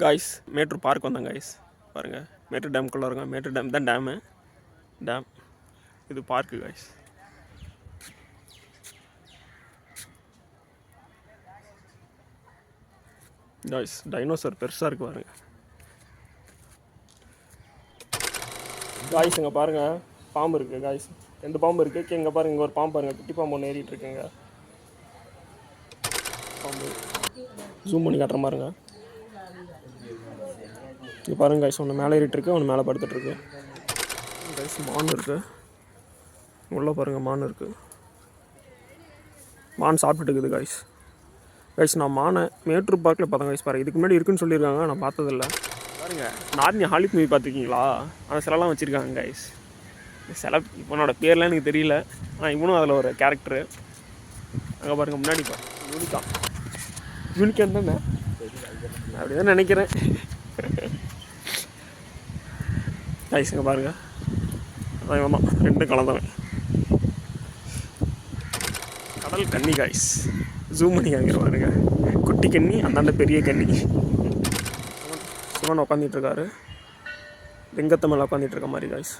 Guys Mettur park வந்தேன் guys. பாருங்கள் மேட்டூர் டேம்குள்ளே இருங்க. மேட்டூர் டேம் தான் டேம் இது பார்க்கு காய்ஸ். காய்ஸ் டைனோசர் பெருசாக இருக்குது பாருங்கள். காய்ஸ் இங்கே பாருங்கள் பாம்பு இருக்குது காய்ஸ். 2 பாம்பு இருக்குது. இங்கே பாருங்கள், இங்கே ஒரு பாம்பு பாருங்கள். குட்டி பாம்பு ஒன்று ஏறிட்டு இருக்குங்க. பாம்பு ஜூம் பண்ணி காட்டுற பாருங்க. இங்கே பாருங்க காய்ஸ், ஒன்று மேலே ஏறிட்டுருக்கு, ஒன்று மேலே படுத்துட்ருக்கு காய்ஸ். மான் இருக்குது உள்ளே பாருங்கள். மான் இருக்குது. மான் சாப்பிட்டுட்டு இருக்குது காய்ஸ். காய்ஸ் நான் மானை மேட்டூர் பார்க்கில் பார்த்தேன் காய்ஸ். பாருங்கள் இதுக்கு முன்னாடி இருக்குன்னு சொல்லியிருக்காங்க, நான் பார்த்ததில்ல. பாருங்கள் நார்னி ஹாலிவுட் மூவி பார்த்துருக்கீங்களா? அந்த சிலைலாம் வச்சுருக்காங்க காய்ஸ். சிலை இவனோட பேர்லாம் எனக்கு தெரியல, ஆனால் இவனும் அதில் ஒரு கேரக்டரு. அங்கே பாருங்கள் முன்னாடி யூனிகான் தானே, அப்படி தான் நினைக்கிறேன் காய்ஸ். இங்கே பாருங்கள் இவன் தான் 2 கலந்தவன். கடல் கன்னி காய்ஸ். ஜூம் பண்ணி காமிக்கிற பாருங்க. குட்டி கன்னி, அந்தாண்ட பெரிய கன்னி. சிவன் உட்காந்துட்டு இருக்காரு, லிங்கத்தை மேலே உட்காந்துட்டு இருக்க மாதிரி காய்ஸ்.